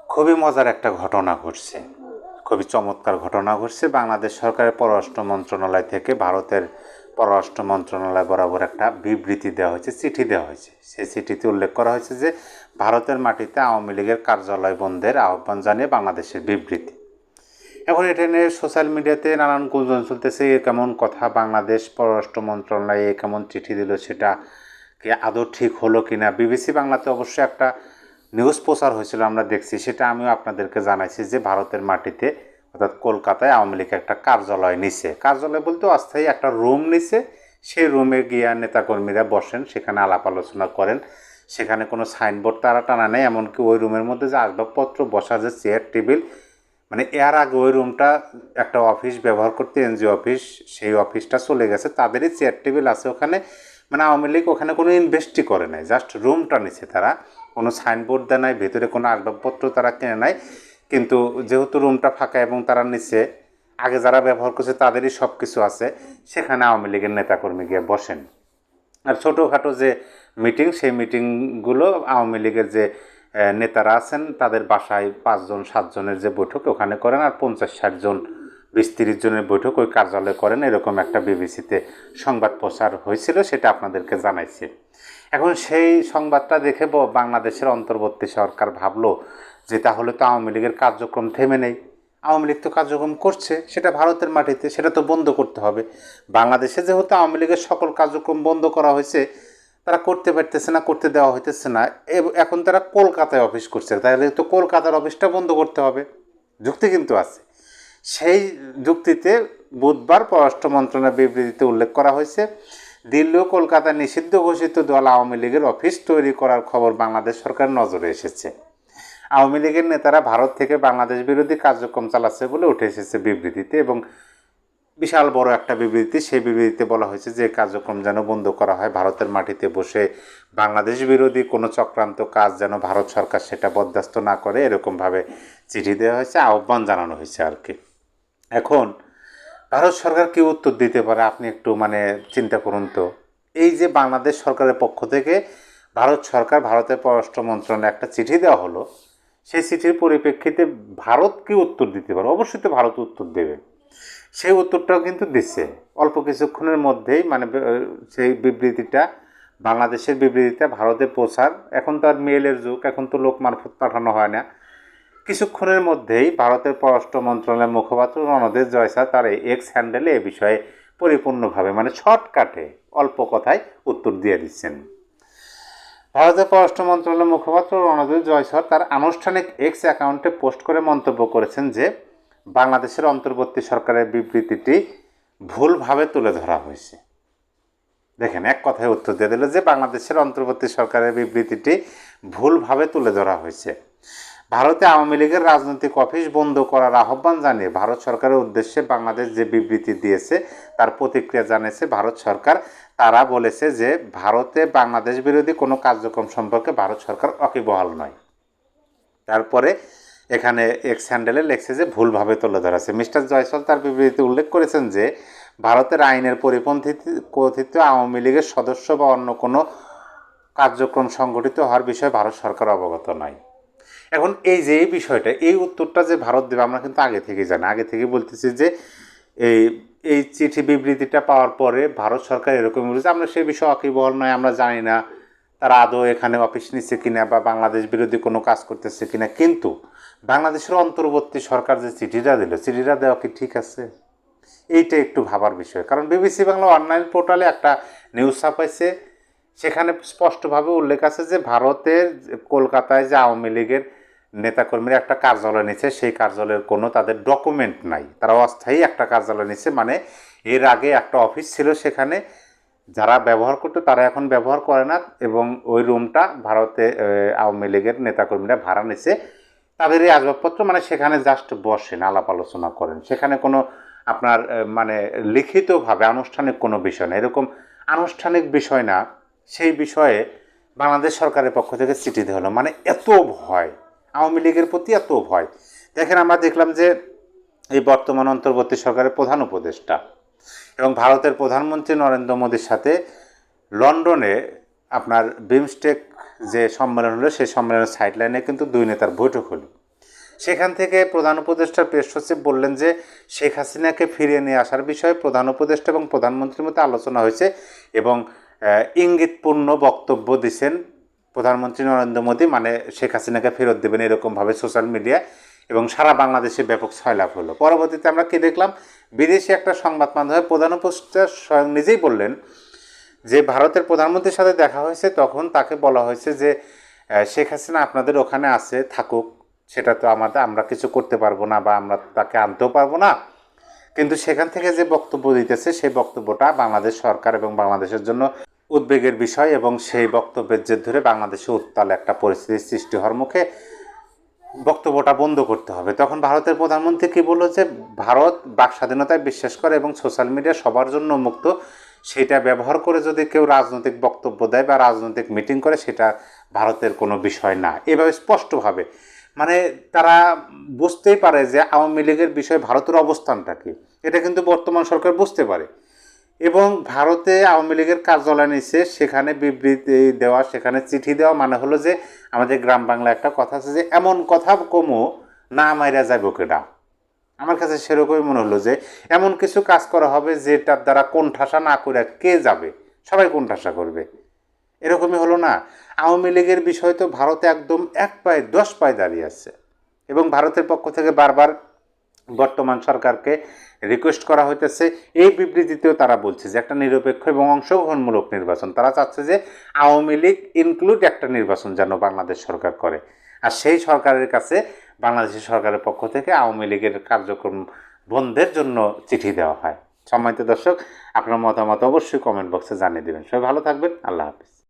খুবই মজার একটা ঘটনা ঘটছে, খুবই চমৎকার ঘটনা ঘটছে। বাংলাদেশ সরকারের পররাষ্ট্র মন্ত্রণালয় থেকে ভারতের পররাষ্ট্র মন্ত্রণালয় বরাবর একটা বিবৃতি দেওয়া হয়েছে, চিঠি দেওয়া হয়েছে। সেই চিঠিতে উল্লেখ করা হয়েছে যে ভারতের মাটিতে আওয়ামী লীগের কার্যালয় বন্ধের আহ্বান জানিয়ে বাংলাদেশের বিবৃতি। এখন এটা নিয়ে সোশ্যাল মিডিয়াতে নানান গুঞ্জন চলতেছে, এ কেমন কথা, বাংলাদেশ পররাষ্ট্র মন্ত্রণালয় এ কেমন চিঠি দিল, সেটা কি আদৌ ঠিক হলো কি না। বিবিসি বাংলাতে অবশ্যই একটা নিউজ প্রচার হয়েছিল, আমরা দেখছি, সেটা আমিও আপনাদেরকে জানাইছি যে ভারতের মাটিতে অর্থাৎ কলকাতায় আওয়ামী লীগ একটা কার্যালয় নিছে, কার্যালয় বলতে অস্থায়ী একটা রুম নিছে। সেই রুমে গিয়া নেতাকর্মীরা বসেন, সেখানে আলাপ আলোচনা করেন। সেখানে কোনো সাইনবোর্ড তারা টানা নেই, এমনকি ওই রুমের মধ্যে যে আসবাবপত্র, বসা যে চেয়ার টেবিল, মানে এর আগে ওই রুমটা একটা অফিস ব্যবহার করতে, এনজিও অফিস, সেই অফিসটা চলে গেছে, তাদেরই চেয়ার টেবিল আছে ওখানে। মানে আওয়ামী লীগ ওখানে কোনো ইনভেস্টই করে নাই, জাস্ট রুমটা নিছে তারা, কোনো সাইনবোর্ড দেয় নাই, ভেতরে কোনো আসবাবপত্র তারা কেনে নাই। কিন্তু যেহেতু রুমটা ফাঁকা এবং তারা নিচে আগে যারা ব্যবহার করছে তাদেরই সব কিছু আছে, সেখানে আওয়ামী লীগের নেতাকর্মী গিয়ে বসেন। আর ছোটোখাটো যে মিটিং, সেই মিটিংগুলো আওয়ামী লীগের যে নেতারা আছেন তাদের বাসায় 5 জন 7 জনের যে বৈঠক ওখানে করেন, আর 50-60 জন 20-30 জনের বৈঠক ওই কার্যালয়ে করেন, এরকম একটা বিবিসিতে সংবাদ প্রচার হয়েছিল, সেটা আপনাদেরকে জানাইছি। এখন সেই সংবাদটা দেখে বাংলাদেশের অন্তর্বর্তী সরকার ভাবলো যে তাহলে তো আওয়ামী লীগের কার্যক্রম থেমে নেই, আওয়ামী লীগ তো কার্যক্রম করছে, সেটা ভারতের মাটিতে, সেটা তো বন্ধ করতে হবে। বাংলাদেশে যেহেতু আওয়ামী লীগের সকল কার্যক্রম বন্ধ করা হয়েছে, তারা করতে পারতেছে না, করতে দেওয়া হইতেছে না, এখন তারা কলকাতায় অফিস করছে, তাহলে তো কলকাতার অফিসটা বন্ধ করতে হবে, যুক্তি কিন্তু আছে। সেই যুক্তিতে বুধবার পররাষ্ট্র মন্ত্রণালয়ের বিবৃতিতে উল্লেখ করা হয়েছে, দিল্লি ও কলকাতা নিষিদ্ধ ঘোষিত দল আওয়ামী লীগের অফিস তৈরি করার খবর বাংলাদেশ সরকারের নজরে এসেছে। আওয়ামী লীগের নেতারা ভারত থেকে বাংলাদেশ বিরোধী কার্যক্রম চালাচ্ছে বলে উঠে এসেছে বিবৃতিতে, এবং বিশাল বড় একটা বিবৃতি। সেই বিবৃতিতে বলা হয়েছে যে কার্যক্রম যেন বন্ধ করা হয়, ভারতের মাটিতে বসে বাংলাদেশ বিরোধী কোনো চক্রান্ত কাজ যেন ভারত সরকার সেটা বরদাস্ত না করে, এরকমভাবে চিঠি দেওয়া হয়েছে, আহ্বান জানানো হয়েছে আর কি। এখন ভারত সরকার কি উত্তর দিতে পারে আপনি একটু চিন্তা করুন তো। এই যে বাংলাদেশ সরকারের পক্ষ থেকে ভারতের পররাষ্ট্র মন্ত্রণালয়ে একটা চিঠি দেওয়া হলো, সেই চিঠির পরিপ্রেক্ষিতে ভারত কি উত্তর দিতে পারে? অবশ্যই তো ভারত উত্তর দেবে। সেই উত্তরটাও কিন্তু দিচ্ছে অল্প কিছুক্ষণের মধ্যেই, সেই বিবৃতিটা, বাংলাদেশের বিবৃতিটা ভারতে পৌঁছার, এখন তো আর মেইলের যুগ, এখন তো লোক মারফত পাঠানো হয় না। কিছুক্ষণের মধ্যেই ভারতের পররাষ্ট্র মন্ত্রণালয়ের মুখপাত্র রণদেব জয়সাল তার এক্স হ্যান্ডেলে এ বিষয়ে পরিপূর্ণভাবে শর্টকাটে অল্প কথায় উত্তর দিয়ে দিচ্ছেন। ভারতের পররাষ্ট্র মন্ত্রণালয়ের মুখপাত্র রণদেব জয়সাল তার আনুষ্ঠানিক এক্স অ্যাকাউন্টে পোস্ট করে মন্তব্য করেছেন যে বাংলাদেশের অন্তর্বর্তী সরকারের বিবৃতিটি ভুলভাবে তুলে ধরা হয়েছে। দেখেন, এক কথায় উত্তর দিয়ে দিল যে বাংলাদেশের অন্তর্বর্তী সরকারের বিবৃতিটি ভুলভাবে তুলে ধরা হয়েছে। ভারতে আওয়ামী লীগের রাজনৈতিক অফিস বন্ধ করার আহ্বান জানিয়ে ভারত সরকারের উদ্দেশ্যে বাংলাদেশ যে বিবৃতি দিয়েছে তার প্রতিক্রিয়া জানিয়েছে ভারত সরকার। তারা বলেছে যে ভারতে বাংলাদেশ বিরোধী কোনো কার্যক্রম সম্পর্কে ভারত সরকার ওয়াকিবহাল নয়। তারপরে এখানে এক্স হ্যান্ডেলে লেখছে যে ভুলভাবে তুলে ধরা হয়েছে। মিস্টার জয়সওয়াল তার বিবৃতিতে উল্লেখ করেছেন যে ভারতের আইনের পরিপন্থী কথিত আওয়ামী লীগের সদস্য বা অন্য কোনো কার্যক্রম সংগঠিত হওয়ার বিষয়ে ভারত সরকার অবগত নয়। এখন এই যে এই বিষয়টা, এই উত্তরটা যে ভারত দেবে আমরা কিন্তু আগে থেকে জানি, আগে থেকে বলতেছি যে এই এই চিঠি বিবৃতিটা পাওয়ার পরে ভারত সরকার এরকম বলেছে আমরা সে বিষয়ে ওয়াকিবহাল নয়, আমরা জানি না তারা আদৌ এখানে অফিস নিচ্ছে কিনা বা বাংলাদেশ বিরোধী কোনো কাজ করতেছে কিনা। কিন্তু বাংলাদেশের অন্তর্বর্তী সরকার যে চিঠিটা দিল, চিঠিটা দেওয়া কি ঠিক আছে? এইটা একটু ভাবার বিষয়। কারণ বিবিসি বাংলা অনলাইন পোর্টালে একটা নিউজ ছাপাইছে, সেখানে স্পষ্টভাবে উল্লেখ আছে যে ভারতের কলকাতায় যে আওয়ামী লীগের নেতাকর্মীরা একটা কার্যালয় নিচ্ছে, সেই কার্যালয়ের কোনো তাদের ডকুমেন্ট নাই, তারা অস্থায়ী একটা কার্যালয় নিচ্ছে। এর আগে একটা অফিস ছিল সেখানে, যারা ব্যবহার করতো তারা এখন ব্যবহার করে না, এবং ওই রুমটা ভারতে আওয়ামী লীগের নেতাকর্মীরা ভাড়া নিচ্ছে। তাদের এই আসবাবপত্র সেখানে জাস্ট বসেন, আলাপ আলোচনা করেন, সেখানে কোনো আপনার লিখিতভাবে আনুষ্ঠানিক কোনো বিষয় না, এরকম আনুষ্ঠানিক বিষয় না। সেই বিষয়ে বাংলাদেশ সরকারের পক্ষ থেকে চিঠি দেওয়া হলো। এত ভয়, আওয়ামী লীগের প্রতি এত ভয়। দেখেন, আমরা দেখলাম যে এই বর্তমান অন্তর্বর্তী সরকারের প্রধান উপদেষ্টা এবং ভারতের প্রধানমন্ত্রী নরেন্দ্র মোদীর সাথে লন্ডনে আপনার বিমস্টেক যে সম্মেলন হলো, সেই সম্মেলনের সাইডলাইনে কিন্তু দুই নেতার বৈঠক হলো। সেখান থেকে প্রধান উপদেষ্টার প্রেস সচিব বললেন যে শেখ হাসিনাকে ফিরিয়ে নিয়ে আসার বিষয়ে প্রধান উপদেষ্টা এবং প্রধানমন্ত্রীর মধ্যে আলোচনা হয়েছে এবং ইঙ্গিতপূর্ণ বক্তব্য দিচ্ছেন প্রধানমন্ত্রী নরেন্দ্র মোদী, মানে শেখ হাসিনাকে ফেরত দেবেন এরকমভাবে সোশ্যাল মিডিয়া এবং সারা বাংলাদেশে ব্যাপক ছয়লাভ হলো। পরবর্তীতে আমরা কি দেখলাম, বিদেশি একটা সংবাদ মাধ্যমে প্রধান উপদেষ্টা স্বয়ং নিজেই বললেন যে ভারতের প্রধানমন্ত্রীর সাথে দেখা হয়েছে, তখন তাকে বলা হয়েছে যে শেখ হাসিনা আপনাদের ওখানে আছে, থাকুক, সেটা তো আমরা কিছু করতে পারবো না বা আমরা তাকে আনতেও পারবো না, কিন্তু সেখান থেকে যে বক্তব্য দিতেছে সেই বক্তব্যটা বাংলাদেশ সরকার এবং বাংলাদেশের জন্য উদ্বেগের বিষয় এবং সেই বক্তব্যের জের ধরে বাংলাদেশে উত্তাল একটা পরিস্থিতির সৃষ্টি হওয়ার মুখে বক্তব্যটা বন্ধ করতে হবে। তখন ভারতের প্রধানমন্ত্রী কি বলল যে ভারত বাক স্বাধীনতায় বিশ্বাস করে এবং সোশ্যাল মিডিয়া সবার জন্য মুক্ত, সেটা ব্যবহার করে যদি কেউ রাজনৈতিক বক্তব্য দেয় বা রাজনৈতিক মিটিং করে সেটা ভারতের কোনো বিষয় না। এভাবে স্পষ্টভাবে মানে তারা বুঝতেই পারে যে আওয়ামী লীগের বিষয়ে ভারতের অবস্থানটা কী, এটা কিন্তু বর্তমান সরকার বুঝতে পারে এবং ভারতে আওয়ামী লীগের কার্যালয় নিচ্ছে, সেখানে বিবৃতি দেওয়া, সেখানে চিঠি দেওয়া, মানে হলো যে আমাদের গ্রাম বাংলা একটা কথা আছে যে এমন কথা কমো না মাইরা যাইব কেডা। আমার কাছে সেরকমই মনে হলো যে এমন কিছু কাজ করা হবে যেটার দ্বারা কোণঠাসা না করে কে যাবে, সবাই কোণঠাসা করবে, এরকমই হলো না। আওয়ামী লীগের বিষয় তো ভারতে একদম 1 পায়ে 10 পায়ে দাঁড়িয়ে আছে এবং ভারতের পক্ষ থেকে বারবার বর্তমান সরকারকে রিকোয়েস্ট করা হইতেছে। এই বিবৃতিতেও তারা বলছে যে একটা নিরপেক্ষ এবং অংশগ্রহণমূলক নির্বাচন, তারা চাচ্ছে যে আওয়ামী লীগ ইনক্লুড একটা নির্বাচন যেন বাংলাদেশ সরকার করে, আর সেই সরকারের কাছে বাংলাদেশের সরকারের পক্ষ থেকে আওয়ামী লীগের কার্যক্রম বন্ধের জন্য চিঠি দেওয়া হয়। সম্মানিত দর্শক, আপনার মতামত অবশ্যই কমেন্ট বক্সে জানিয়ে দেবেন। সবাই ভালো থাকবেন, আল্লাহ হাফিজ।